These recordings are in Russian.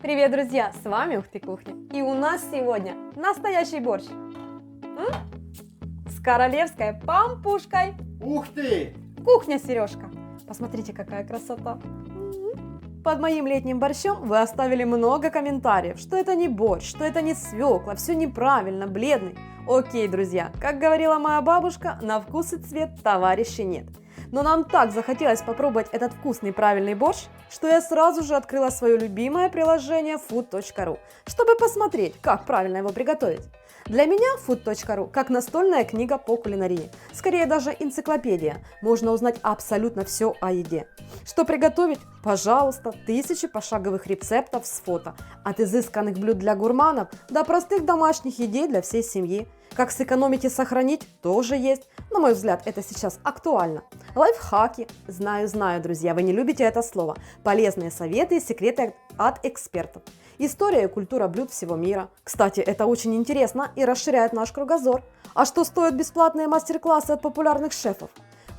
Привет, друзья! С вами Ух ты Кухня. И у нас сегодня настоящий борщ. С королевской пампушкой. Ух ты! Кухня Сережка. Посмотрите, какая красота. Под моим летним борщом вы оставили много комментариев, что это не борщ, что это не свекла, все неправильно, бледный. Окей, друзья, как говорила моя бабушка, на вкус и цвет товарищей нет. Но нам так захотелось попробовать этот вкусный правильный борщ, что я сразу же открыла свое любимое приложение food.ru, чтобы посмотреть, как правильно его приготовить. Для меня food.ru как настольная книга по кулинарии, скорее даже энциклопедия. Можно узнать абсолютно все о еде. Что приготовить? Пожалуйста, тысячи пошаговых рецептов с фото. От изысканных блюд для гурманов до простых домашних идей для всей семьи. Как сэкономить и сохранить, тоже есть. На мой взгляд, это сейчас актуально. Лайфхаки. Знаю, друзья, вы не любите это слово. Полезные советы и секреты от экспертов. История и культура блюд всего мира. Кстати, это очень интересно и расширяет наш кругозор. А что стоят бесплатные мастер-классы от популярных шефов?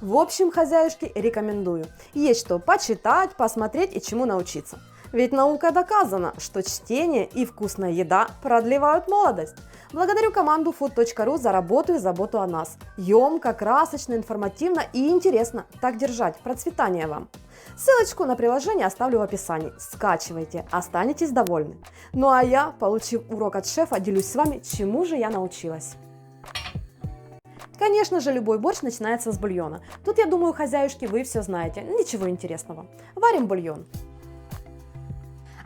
В общем, хозяюшки, рекомендую. Есть что почитать, посмотреть и чему научиться. Ведь наука доказана, что чтение и вкусная еда продлевают молодость. Благодарю команду food.ru за работу и заботу о нас. Емко, красочно, информативно и интересно. Так держать. Процветания вам! Ссылочку на приложение оставлю в описании. Скачивайте, останетесь довольны. Ну а я, получив урок от шефа, делюсь с вами, чему же я научилась. Конечно же, любой борщ начинается с бульона. Тут, я думаю, хозяюшки, вы все знаете. Ничего интересного. Варим бульон.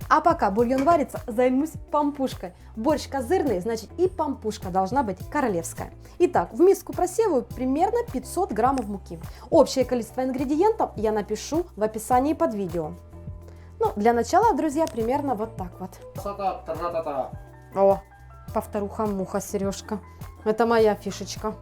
А пока бульон варится, займусь пампушкой. Борщ козырный, значит и пампушка должна быть королевская. Итак, в миску просеиваю примерно 500 граммов муки. Общее количество ингредиентов я напишу в описании под видео. Ну, для начала, друзья, примерно вот так вот. О, повторуха-муха, Сережка. Это моя фишечка.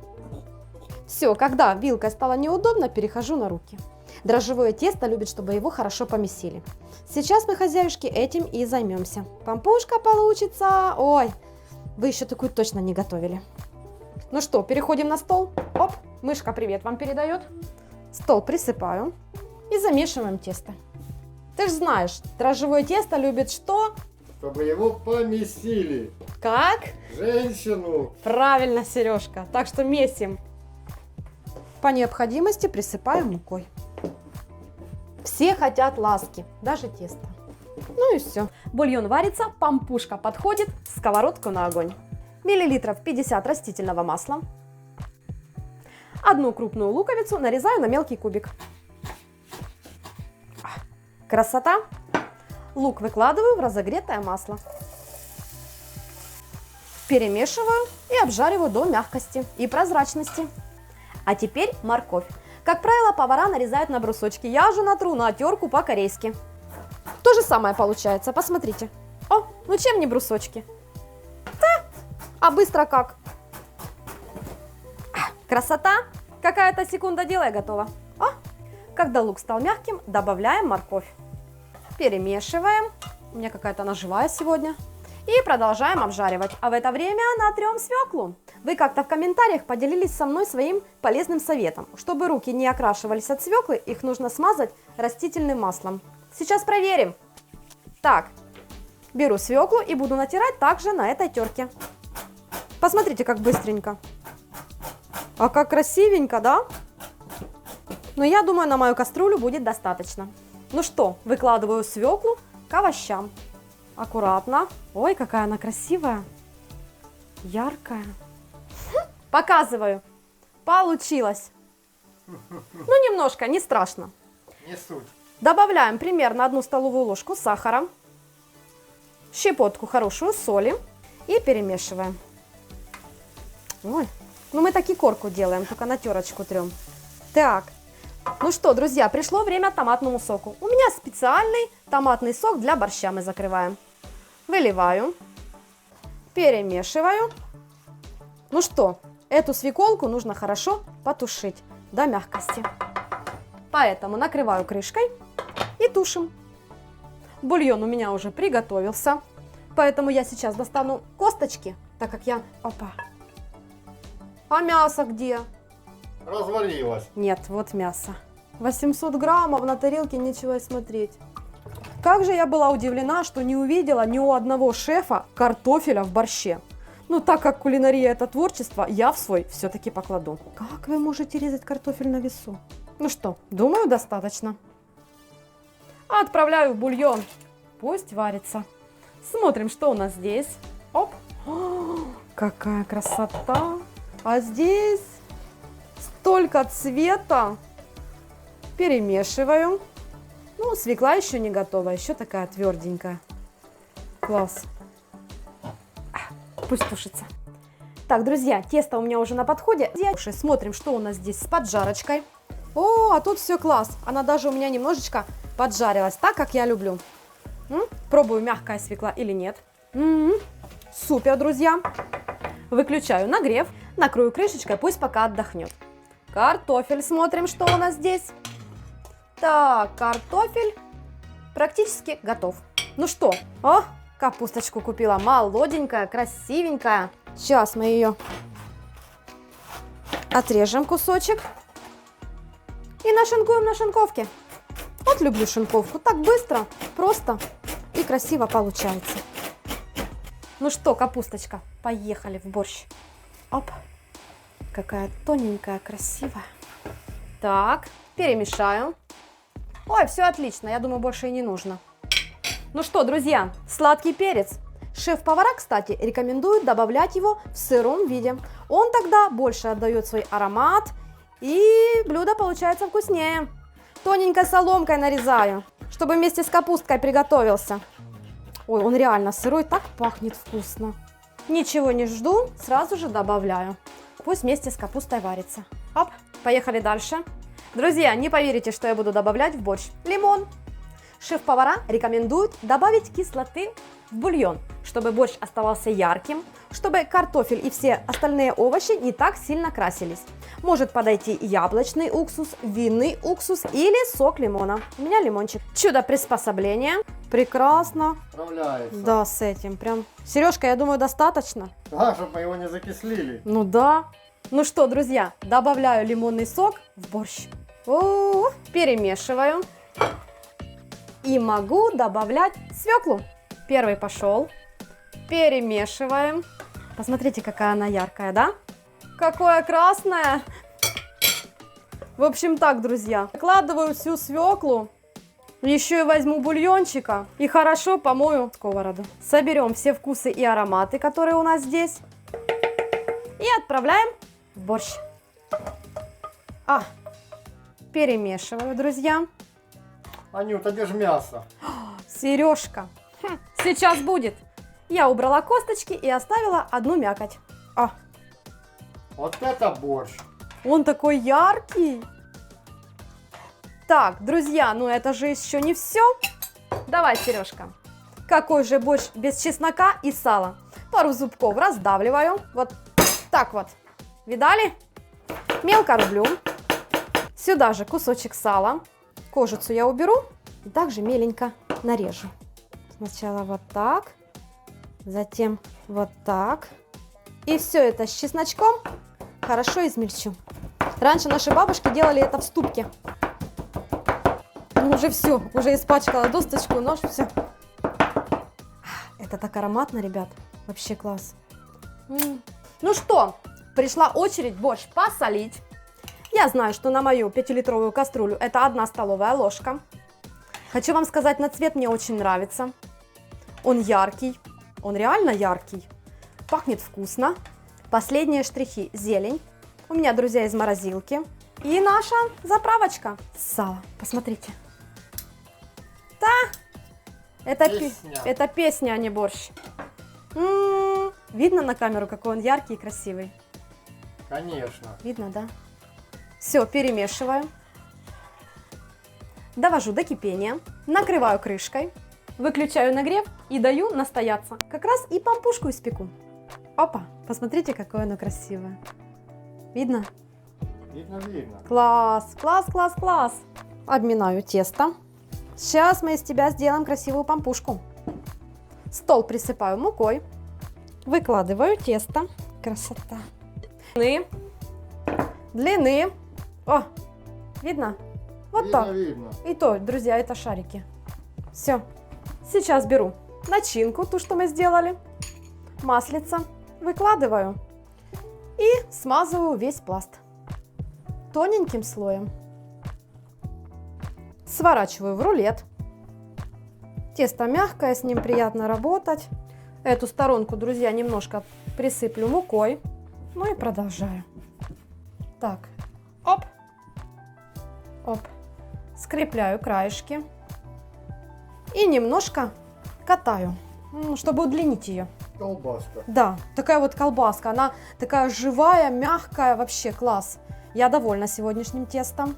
Все, когда вилкой стало неудобно, перехожу на руки. Дрожжевое тесто любит, чтобы его хорошо помесили. Сейчас мы, хозяюшки, этим и займемся. Пампушка получится. Ой, вы еще такую точно не готовили. Ну что, переходим на стол. Оп, мышка привет вам передает. Стол присыпаю и замешиваем тесто. Ты же знаешь, дрожжевое тесто любит что? Чтобы его помесили. Как? Женщину. Правильно, Сережка. Так что месим. По необходимости присыпаем мукой. Все хотят ласки, даже тесто. Ну и все. Бульон варится, пампушка подходит, сковородку на огонь. Миллилитров 50 растительного масла. Одну крупную луковицу нарезаю на мелкий кубик. Красота! Лук выкладываю в разогретое масло. Перемешиваю и обжариваю до мягкости и прозрачности. А теперь морковь. Как правило, повара нарезают на брусочки. Я же натру на терку по-корейски. То же самое получается, посмотрите. О, ну чем не брусочки? Да, а быстро как? Красота! Какая-то секунда дела и готово. О, когда лук стал мягким, добавляем морковь. Перемешиваем. У меня какая-то она живая сегодня. И продолжаем обжаривать. А в это время натрем свеклу. Вы как-то в комментариях поделились со мной своим полезным советом. Чтобы руки не окрашивались от свеклы, их нужно смазать растительным маслом. Сейчас проверим. Так, беру свеклу и буду натирать также на этой терке. Посмотрите, как быстренько. А как красивенько, да? Но я думаю, на мою кастрюлю будет достаточно. Ну что, выкладываю свеклу к овощам. Аккуратно. Ой, какая она красивая. Яркая. Показываю. Получилось. Ну, немножко, не страшно. Не суть. Добавляем примерно 1 столовую ложку сахара, щепотку хорошую соли и перемешиваем. Ой, ну мы так и корку делаем, только на терочку трем. Так, ну что, друзья, пришло время томатному соку. У меня специальный томатный сок для борща мы закрываем. Выливаю, перемешиваю. Ну что, эту свеколку нужно хорошо потушить до мягкости. Поэтому накрываю крышкой и тушим. Бульон у меня уже приготовился, поэтому я сейчас достану косточки, так как я... Опа! А мясо где? Развалилась. Нет, вот мясо. 800 граммов, на тарелке нечего и смотреть. Как же я была удивлена, что не увидела ни у одного шефа картофеля в борще. Ну, так как кулинария – это творчество, я в свой все-таки покладу. Как вы можете резать картофель на весу? Ну что, думаю, достаточно. Отправляю в бульон. Пусть варится. Смотрим, что у нас здесь. Оп. О, какая красота. А здесь столько цвета. Перемешиваю. Ну, свекла еще не готова, еще такая тверденькая. Класс. Пусть тушится. Так, друзья, тесто у меня уже на подходе. Смотрим, что у нас здесь с поджарочкой. О, а тут все класс. Она даже у меня немножечко поджарилась, так, как я люблю. Пробую, мягкая свекла или нет. Супер, друзья. Выключаю нагрев, накрою крышечкой, пусть пока отдохнет. Картофель, смотрим, что у нас здесь. Так, картофель практически готов. Ну что, капусточку купила, молоденькая, красивенькая. Сейчас мы ее отрежем кусочек и нашинкуем на шинковке. Вот люблю шинковку, так быстро, просто и красиво получается. Ну что, капусточка, поехали в борщ. Оп, какая тоненькая, красивая. Так, перемешаю. Ой, все отлично, я думаю, больше и не нужно. Ну что, друзья, сладкий перец. Шеф-повара, кстати, рекомендуют добавлять его в сыром виде. Он тогда больше отдает свой аромат, и блюдо получается вкуснее. Тоненькой соломкой нарезаю, чтобы вместе с капусткой приготовился. Ой, он реально сырой, так пахнет вкусно. Ничего не жду, сразу же добавляю. Пусть вместе с капустой варится. Оп, поехали дальше. Друзья, не поверите, что я буду добавлять в борщ. Лимон. Шеф-повара рекомендуют добавить кислоты в бульон, чтобы борщ оставался ярким, чтобы картофель и все остальные овощи не так сильно красились. Может подойти яблочный уксус, винный уксус или сок лимона. У меня лимончик. Чудо-приспособление. Прекрасно. Справляется. Да, с этим прям. Сережка, я думаю, достаточно. Да, чтобы мы его не закислили. Ну да. Ну что, друзья, добавляю лимонный сок в борщ. Перемешиваю. И могу добавлять свеклу. Первый пошел. Перемешиваем. Посмотрите, какая она яркая, да? Какое красное. В общем так, друзья. Выкладываю всю свеклу. Еще и возьму бульончика. И хорошо помою сковороду. Соберем все вкусы и ароматы, которые у нас здесь. И отправляем в борщ. Перемешиваю, друзья. Анюта, где же мясо? Сережка, сейчас будет. Я убрала косточки и оставила одну мякоть. Вот это борщ. Он такой яркий. Так, друзья, ну это же еще не все. Давай, Сережка. Какой же борщ без чеснока и сала? Пару зубков раздавливаю. Вот так вот. Видали? Мелко рублю. Сюда же кусочек сала. Кожицу я уберу и также меленько нарежу. Сначала вот так, затем вот так. И все это с чесночком хорошо измельчу. Раньше наши бабушки делали это в ступке. Ну, уже все, уже испачкала досточку, нож, все. Это так ароматно, ребят. Вообще класс. Ну что, пришла очередь борщ посолить. Я знаю, что на мою 5-литровую кастрюлю это 1 столовая ложка. Хочу вам сказать, на цвет мне очень нравится. Он яркий, он реально яркий. Пахнет вкусно. Последние штрихи – зелень. У меня, друзья, из морозилки. И наша заправочка. Сало, посмотрите. Это песня, а не борщ. Видно на камеру, какой он яркий и красивый? Конечно. Видно, да? Все, перемешиваю. Довожу до кипения. Накрываю крышкой. Выключаю нагрев и даю настояться. Как раз и пампушку испеку. Опа, посмотрите, какое оно красивое. Видно? Видно, видно. Класс, класс, класс, класс. Обминаю тесто. Сейчас мы из тебя сделаем красивую пампушку. Стол присыпаю мукой. Выкладываю тесто. Красота. Длины. О, видно? Вот Видно, так. видно. И то, друзья, это шарики. Все. Сейчас беру начинку, ту, что мы сделали, маслица, выкладываю и смазываю весь пласт тоненьким слоем. Сворачиваю в рулет. Тесто мягкое, с ним приятно работать. Эту сторонку, друзья, немножко присыплю мукой. Ну и продолжаю. Так, оп, оп, скрепляю краешки и немножко катаю, чтобы удлинить ее. Колбаска. Да, такая вот колбаска, она такая живая, мягкая, вообще класс. Я довольна сегодняшним тестом,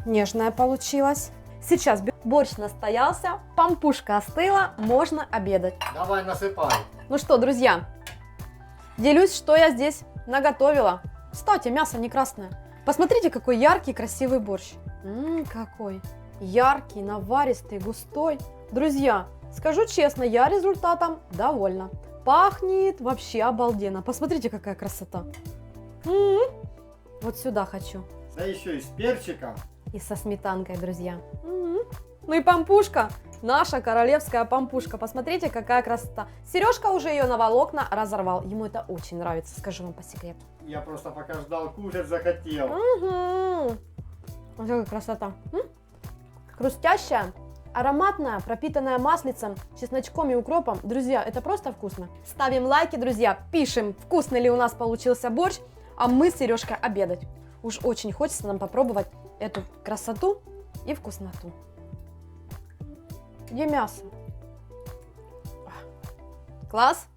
нежная получилась. Сейчас борщ настоялся, пампушка остыла, можно обедать. Давай насыпай. Ну что, друзья, делюсь, что я здесь наготовила. Кстати, мясо не красное. Посмотрите, какой яркий, красивый борщ. Какой яркий, наваристый, густой. Друзья, скажу честно, я результатом довольна. Пахнет вообще обалденно. Посмотрите, какая красота. Вот сюда хочу. Да еще и с перчиком. И со сметанкой, друзья. Ну и пампушка. Наша королевская пампушка. Посмотрите, какая красота. Сережка уже ее на волокна разорвал. Ему это очень нравится, скажу вам по секрету. Я просто пока ждал, кушать захотел. Вот какая красота. Хрустящая, ароматная, пропитанная маслицем, чесночком и укропом. Друзья, это просто вкусно. Ставим лайки, друзья, пишем, вкусный ли у нас получился борщ, а мы с Сережкой обедать. Уж очень хочется нам попробовать эту красоту и вкусноту. Где мясо? Класс!